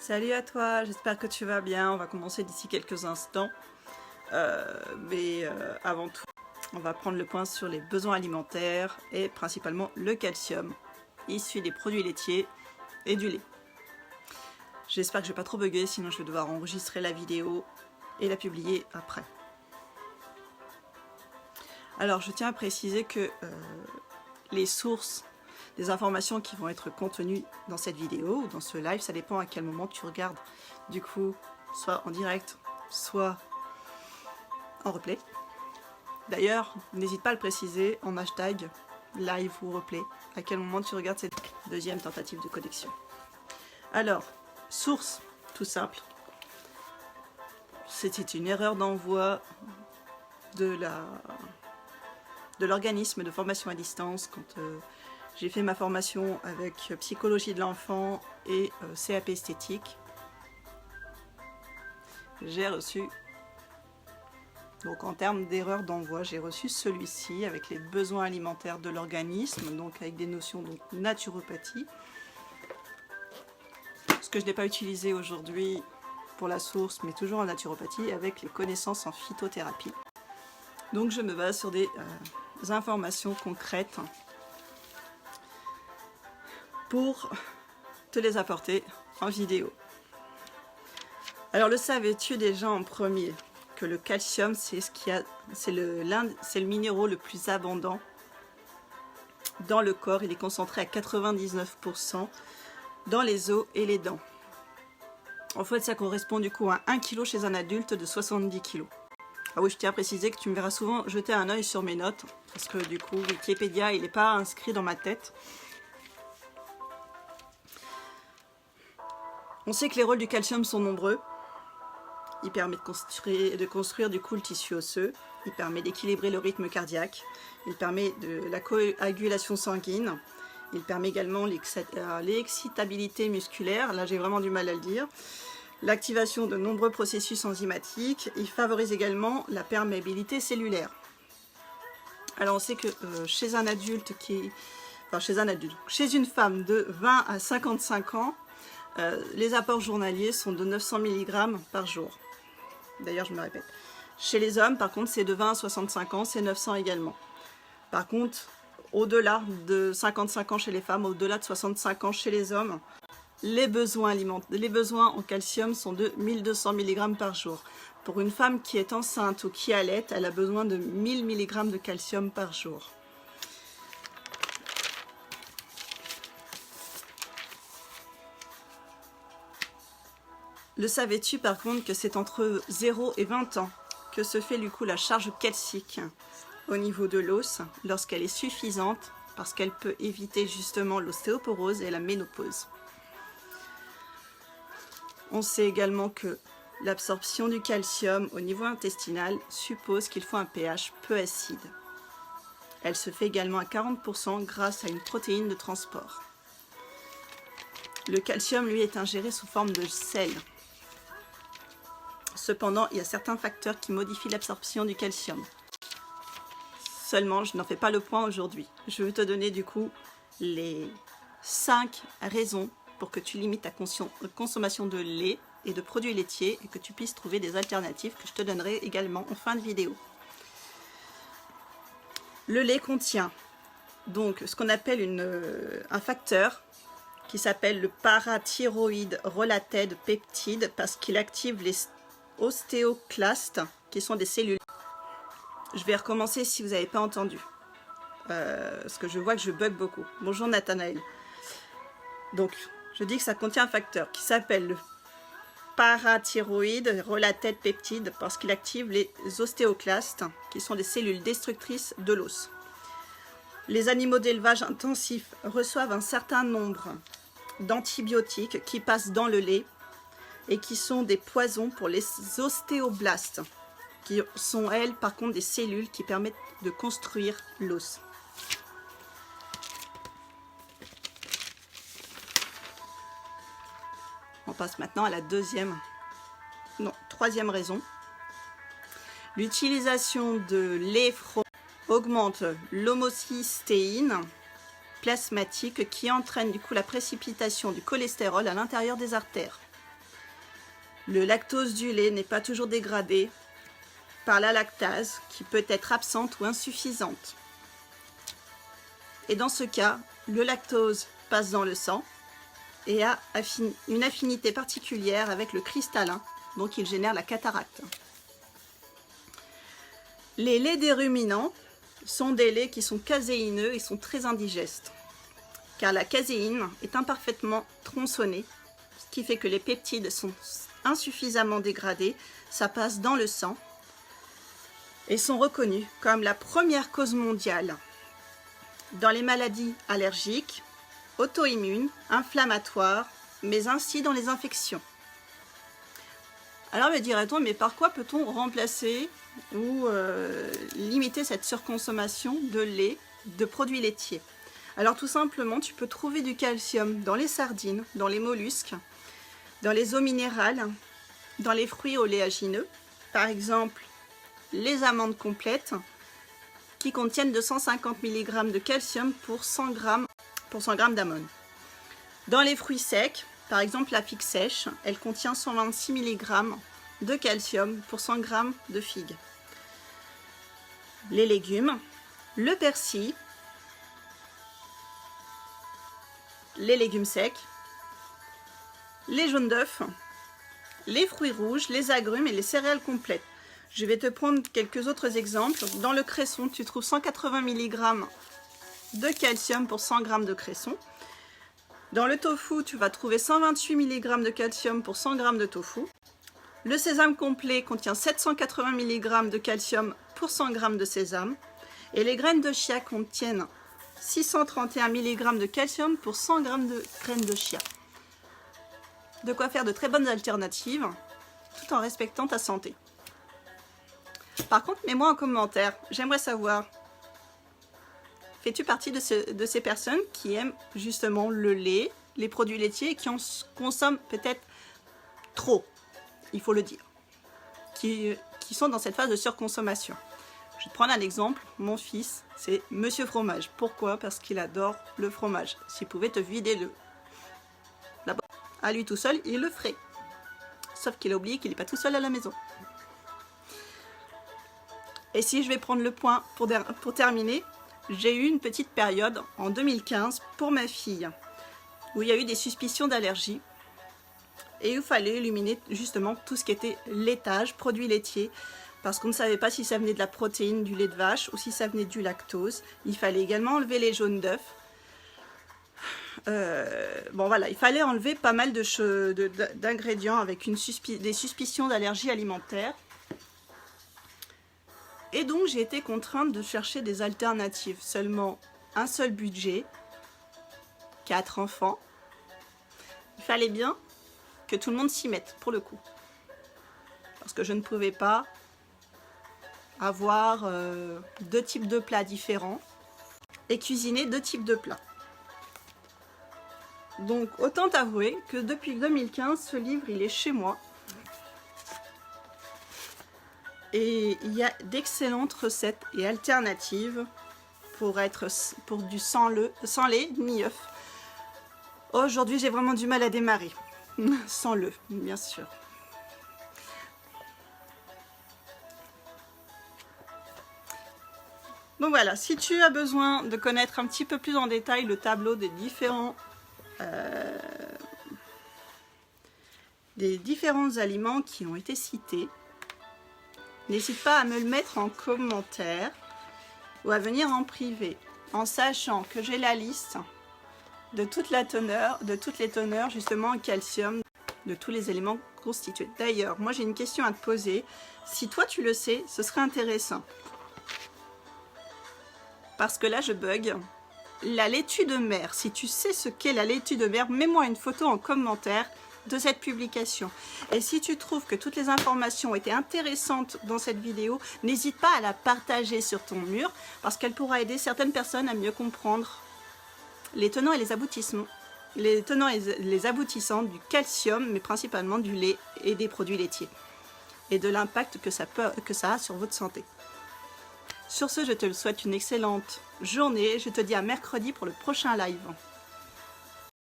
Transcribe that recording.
Salut à toi, j'espère que tu vas bien. On va commencer d'ici quelques instants. Avant tout, on va prendre le point sur les besoins alimentaires et principalement le calcium issu des produits laitiers et du lait. J'espère que je ne vais pas trop bugger, sinon je vais devoir enregistrer la vidéo et la publier après. Alors je tiens à préciser que les sources des informations qui vont être contenues dans cette vidéo ou dans ce live, ça dépend à quel moment tu regardes. Du coup, soit en direct, soit en replay. D'ailleurs, n'hésite pas à le préciser en hashtag live ou replay, à quel moment tu regardes cette deuxième tentative de connexion. Alors, source, tout simple. C'était une erreur d'envoi de l'organisme de formation à distance quand j'ai fait ma formation avec psychologie de l'enfant et CAP esthétique. J'ai reçu, donc en termes d'erreur d'envoi, j'ai reçu celui-ci avec les besoins alimentaires de l'organisme, donc avec des notions de naturopathie. Ce que je n'ai pas utilisé aujourd'hui pour la source, mais toujours en naturopathie, avec les connaissances en phytothérapie. Donc je me base sur des informations concrètes pour te les apporter en vidéo. Alors le savais-tu déjà en premier que le calcium c'est le minéraux le plus abondant dans le corps. Il est concentré à 99% dans les os et les dents. En fait ça correspond du coup à 1 kg chez un adulte de 70 kg. Ah oui, je tiens à préciser que tu me verras souvent jeter un œil sur mes notes parce que du coup Wikipédia il n'est pas inscrit dans ma tête. On sait que les rôles du calcium sont nombreux. Il permet de construire du coup le tissu osseux. Il permet d'équilibrer le rythme cardiaque. Il permet de la coagulation sanguine. Il permet également l'excitabilité musculaire. Là, j'ai vraiment du mal à le dire. L'activation de nombreux processus enzymatiques. Il favorise également la perméabilité cellulaire. Alors, on sait que chez un adulte chez une femme de 20 à 55 ans, les apports journaliers sont de 900 mg par jour. D'ailleurs, je me répète. Chez les hommes, par contre, c'est de 20 à 65 ans, c'est 900 également. Par contre, au-delà de 55 ans chez les femmes, au-delà de 65 ans chez les hommes, les besoins en calcium sont de 1200 mg par jour. Pour une femme qui est enceinte ou qui allait, elle a besoin de 1000 mg de calcium par jour. Le savais-tu par contre que c'est entre 0 et 20 ans que se fait du coup la charge calcique au niveau de l'os lorsqu'elle est suffisante parce qu'elle peut éviter justement l'ostéoporose et la ménopause. On sait également que l'absorption du calcium au niveau intestinal suppose qu'il faut un pH peu acide. Elle se fait également à 40% grâce à une protéine de transport. Le calcium lui est ingéré sous forme de sel. Cependant, il y a certains facteurs qui modifient l'absorption du calcium. Seulement, je n'en fais pas le point aujourd'hui. Je vais te donner du coup les 5 raisons pour que tu limites ta consommation de lait et de produits laitiers et que tu puisses trouver des alternatives que je te donnerai également en fin de vidéo. Le lait contient donc ce qu'on appelle un facteur qui s'appelle le parathyroïde related peptide parce qu'il active les ostéoclastes qui sont des cellules. Je vais recommencer si vous n'avez pas entendu parce que je vois que je bug beaucoup. Bonjour Nathanaël. Donc je dis que ça contient un facteur qui s'appelle le parathyroïde related peptide parce qu'il active les ostéoclastes qui sont des cellules destructrices de l'os. Les animaux d'élevage intensif reçoivent un certain nombre d'antibiotiques qui passent dans le lait et qui sont des poisons pour les ostéoblastes, qui sont elles par contre des cellules qui permettent de construire l'os. On passe maintenant à la troisième raison. L'utilisation de lait augmente l'homocystéine plasmatique qui entraîne du coup la précipitation du cholestérol à l'intérieur des artères. Le lactose du lait n'est pas toujours dégradé par la lactase qui peut être absente ou insuffisante. Et dans ce cas, le lactose passe dans le sang et a une affinité particulière avec le cristallin, donc il génère la cataracte. Les laits des ruminants sont des laits qui sont caséineux et sont très indigestes, car la caséine est imparfaitement tronçonnée, ce qui fait que les peptides sont insuffisamment dégradés, ça passe dans le sang et sont reconnus comme la première cause mondiale dans les maladies allergiques, auto-immunes, inflammatoires, mais ainsi dans les infections. Alors me dirait-on, mais par quoi peut-on remplacer ou limiter cette surconsommation de lait, de produits laitiers? Alors tout simplement, tu peux trouver du calcium dans les sardines, dans les mollusques, dans les eaux minérales, dans les fruits oléagineux, par exemple les amandes complètes, qui contiennent 250 mg de calcium pour 100 g d'amande. Dans les fruits secs, par exemple la figue sèche, elle contient 126 mg de calcium pour 100 g de figues. Les légumes, le persil, les légumes secs, les jaunes d'œufs, les fruits rouges, les agrumes et les céréales complètes. Je vais te prendre quelques autres exemples. Dans le cresson, tu trouves 180 mg de calcium pour 100 g de cresson. Dans le tofu, tu vas trouver 128 mg de calcium pour 100 g de tofu. Le sésame complet contient 780 mg de calcium pour 100 g de sésame. Et les graines de chia contiennent 631 mg de calcium pour 100 g de graines de chia. De quoi faire de très bonnes alternatives, tout en respectant ta santé. Par contre, mets-moi en commentaire, j'aimerais savoir, fais-tu partie de ces personnes qui aiment justement le lait, les produits laitiers et qui en consomment peut-être trop, il faut le dire, qui sont dans cette phase de surconsommation? Je vais te prendre un exemple, mon fils, c'est Monsieur Fromage. Pourquoi? Parce qu'il adore le fromage. S'il pouvait te vider la boîte à lui tout seul, il le ferait. Sauf qu'il a oublié qu'il n'est pas tout seul à la maison. Et si je vais prendre le point pour terminer, j'ai eu une petite période en 2015 pour ma fille, où il y a eu des suspicions d'allergie, et il fallait éliminer justement tout ce qui était laitage, produits laitiers, parce qu'on ne savait pas si ça venait de la protéine du lait de vache ou si ça venait du lactose. Il fallait également enlever les jaunes d'œufs. Bon voilà, il fallait enlever pas mal d'ingrédients avec des suspicions d'allergie alimentaire. Et donc j'ai été contrainte de chercher des alternatives. Seulement un seul budget, 4 enfants. Il fallait bien que tout le monde s'y mette pour le coup. Parce que je ne pouvais pas avoir 2 types de plats différents et cuisiner 2 types de plats. Donc autant t'avouer que depuis 2015, ce livre il est chez moi. Et il y a d'excellentes recettes et alternatives pour du sans lait ni œuf. Aujourd'hui, j'ai vraiment du mal à démarrer. Sans le, bien sûr. Donc voilà, si tu as besoin de connaître un petit peu plus en détail le tableau des différents aliments qui ont été cités, n'hésite pas à me le mettre en commentaire ou à venir en privé, en sachant que j'ai la liste de toutes les teneurs justement en calcium de tous les éléments constitués. D'ailleurs, moi j'ai une question à te poser. Si toi tu le sais, ce serait intéressant. Parce que là je bug. La laitue de mer, si tu sais ce qu'est la laitue de mer, mets-moi une photo en commentaire de cette publication. Et si tu trouves que toutes les informations étaient intéressantes dans cette vidéo, n'hésite pas à la partager sur ton mur parce qu'elle pourra aider certaines personnes à mieux comprendre les tenants et les aboutissants, les aboutissants du calcium, mais principalement du lait et des produits laitiers et de l'impact que ça a sur votre santé. Sur ce, je te souhaite une excellente journée. Je te dis à mercredi pour le prochain live.